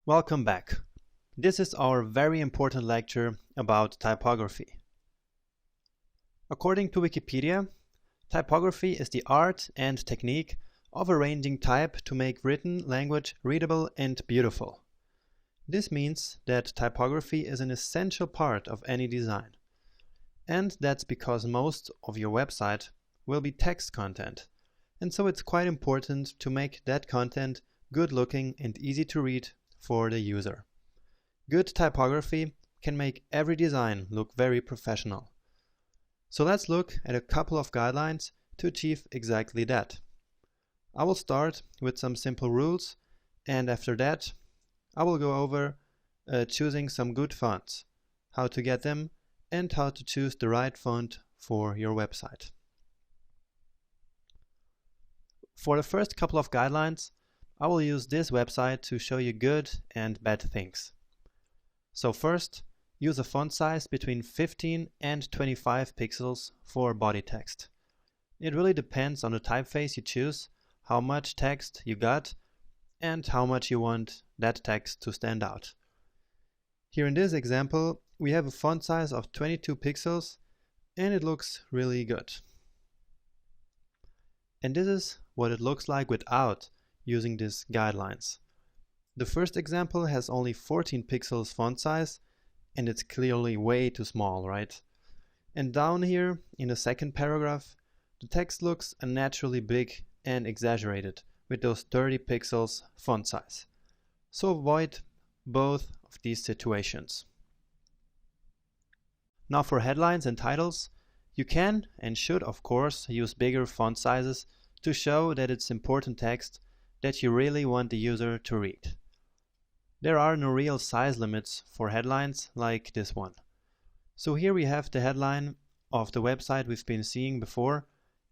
Welcome back. This is our very important lecture about typography. According to Wikipedia, typography is the art and technique of arranging type to make written language readable and beautiful. This means that typography is an essential part of any design. And that's because most of your website will be text content. And so it's quite important to make that content good looking and easy to read for the user. Good typography can make every design look very professional. So let's look at a couple of guidelines to achieve exactly that. I will start with some simple rules, and after that I will go over choosing some good fonts, how to get them, and how to choose the right font for your website. For the first couple of guidelines, I will use this website to show you good and bad things. So first, use a font size between 15 and 25 pixels for body text. It really depends on the typeface you choose, how much text you got, and how much you want that text to stand out. Here in this example, we have a font size of 22 pixels and it looks really good. And this is what it looks like without using these guidelines. The first example has only 14 pixels font size and it's clearly way too small, right? And down here in the second paragraph, the text looks unnaturally big and exaggerated with those 30 pixels font size. So avoid both of these situations. Now for headlines and titles, you can and should of course use bigger font sizes to show that it's important text that you really want the user to read. There are no real size limits for headlines like this one. So here we have the headline of the website we've been seeing before,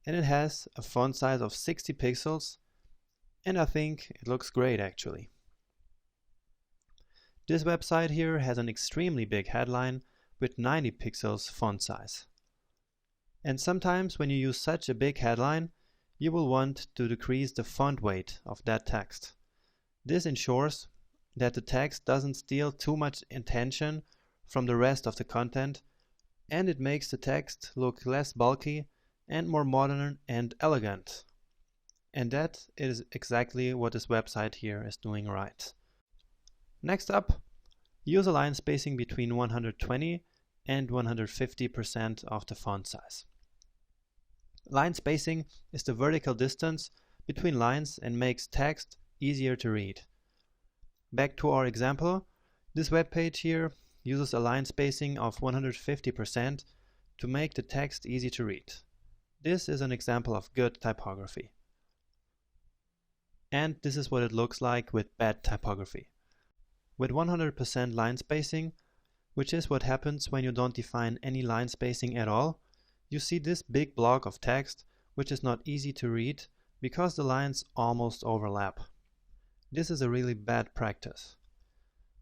and it has a font size of 60 pixels, and I think it looks great actually. This website here has an extremely big headline with 90 pixels font size. And sometimes when you use such a big headline, you will want to decrease the font weight of that text. This ensures that the text doesn't steal too much attention from the rest of the content, and it makes the text look less bulky and more modern and elegant. And that is exactly what this website here is doing right. Next up, use a line spacing between 120 and 150% of the font size. Line spacing is the vertical distance between lines and makes text easier to read. Back to our example, this web page here uses a line spacing of 150% to make the text easy to read. This is an example of good typography. And this is what it looks like with bad typography. With 100% line spacing, which is what happens when you don't define any line spacing at all, you see this big block of text which is not easy to read because the lines almost overlap. This is a really bad practice.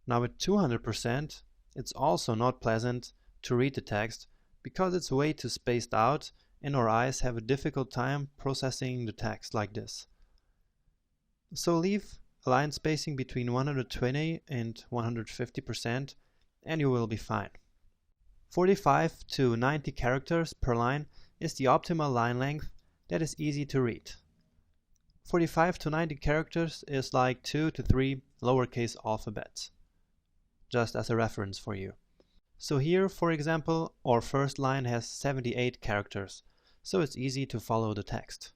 Now with 200%, it's also not pleasant to read the text because it's way too spaced out and our eyes have a difficult time processing the text like this. So leave a line spacing between 120 and 150% and you will be fine. 45 to 90 characters per line is the optimal line length that is easy to read. 45 to 90 characters is like 2 to 3 lowercase alphabets, just as a reference for you. So here, for example, our first line has 78 characters, so it's easy to follow the text.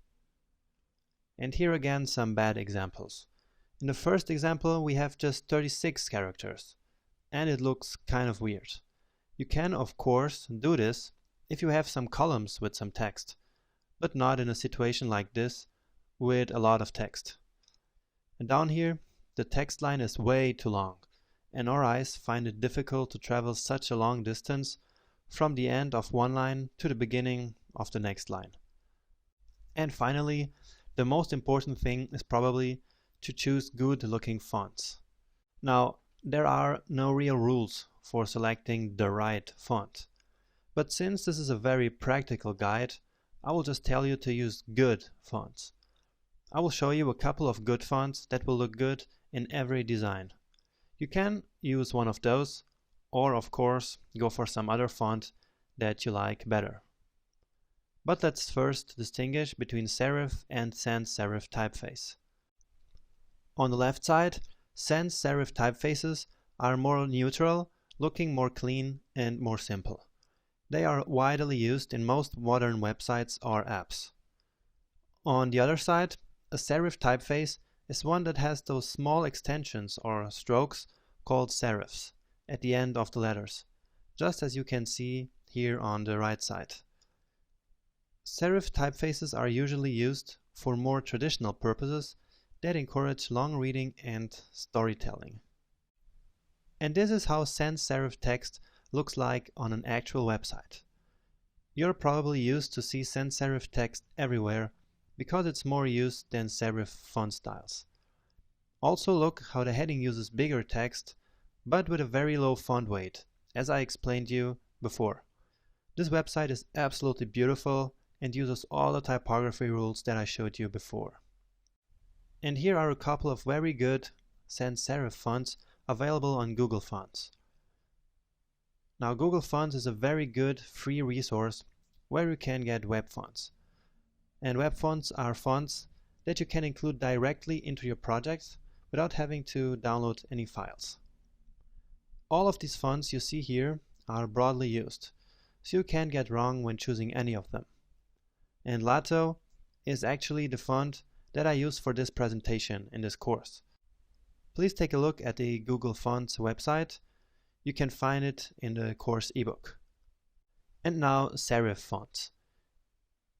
And here again some bad examples. In the first example we have just 36 characters, and it looks kind of weird. You can, of course, do this if you have some columns with some text, but not in a situation like this with a lot of text. And down here, the text line is way too long, and our eyes find it difficult to travel such a long distance from the end of one line to the beginning of the next line. And finally, the most important thing is probably to choose good-looking fonts. Now, there are no real rules for selecting the right font. But since this is a very practical guide, I will just tell you to use good fonts. I will show you a couple of good fonts that will look good in every design. You can use one of those, or of course go for some other font that you like better. But let's first distinguish between serif and sans serif typeface. On the left side, sans serif typefaces are more neutral, looking more clean and more simple. They are widely used in most modern websites or apps. On the other side, a serif typeface is one that has those small extensions or strokes called serifs at the end of the letters, just as you can see here on the right side. Serif typefaces are usually used for more traditional purposes that encourage long reading and storytelling. And this is how sans serif text looks like on an actual website. You're probably used to see sans serif text everywhere because it's more used than serif font styles. Also look how the heading uses bigger text but with a very low font weight, as I explained you before. This website is absolutely beautiful and uses all the typography rules that I showed you before. And here are a couple of very good sans serif fonts available on Google Fonts. Now Google Fonts is a very good free resource where you can get web fonts. And web fonts are fonts that you can include directly into your projects without having to download any files. All of these fonts you see here are broadly used, so you can't get wrong when choosing any of them. And Lato is actually the font that I use for this presentation in this course. Please take a look at the Google Fonts website. You can find it in the course ebook. And now serif fonts.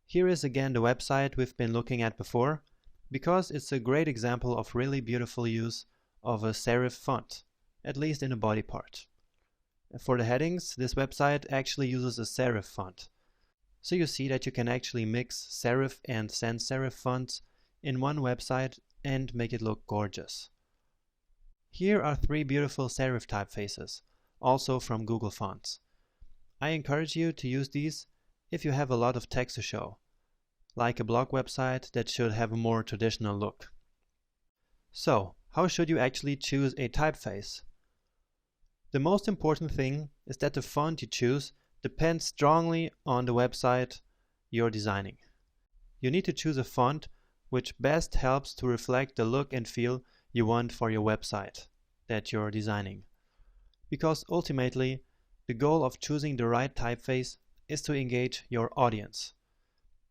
Here is again the website we've been looking at before, because it's a great example of really beautiful use of a serif font, at least in the body part. For the headings, this website actually uses a serif font. So you see that you can actually mix serif and sans serif fonts in one website and make it look gorgeous. Here are 3 beautiful serif typefaces, also from Google Fonts. I encourage you to use these if you have a lot of text to show, like a blog website that should have a more traditional look. So, how should you actually choose a typeface? The most important thing is that the font you choose depends strongly on the website you're designing. You need to choose a font which best helps to reflect the look and feel you want for your website that you're designing. Because ultimately, the goal of choosing the right typeface is to engage your audience.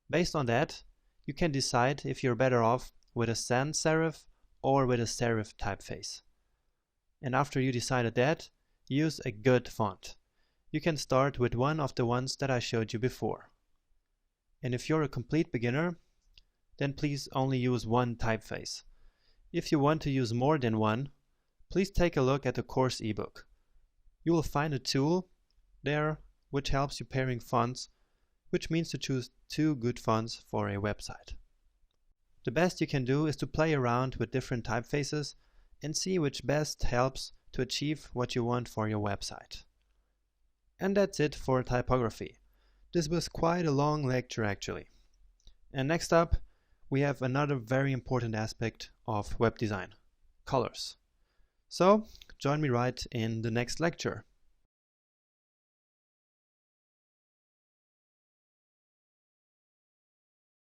Based on that, you can decide if you're better off with a sans serif or with a serif typeface. And after you decided that, use a good font. You can start with one of the ones that I showed you before. And if you're a complete beginner, then please only use one typeface. If you want to use more than one, please take a look at the course ebook. You will find a tool there which helps you pairing fonts, which means to choose 2 good fonts for a website. The best you can do is to play around with different typefaces and see which best helps to achieve what you want for your website. And that's it for typography. This was quite a long lecture actually. And next up, we have another very important aspect of web design: colors. So, join me right in the next lecture.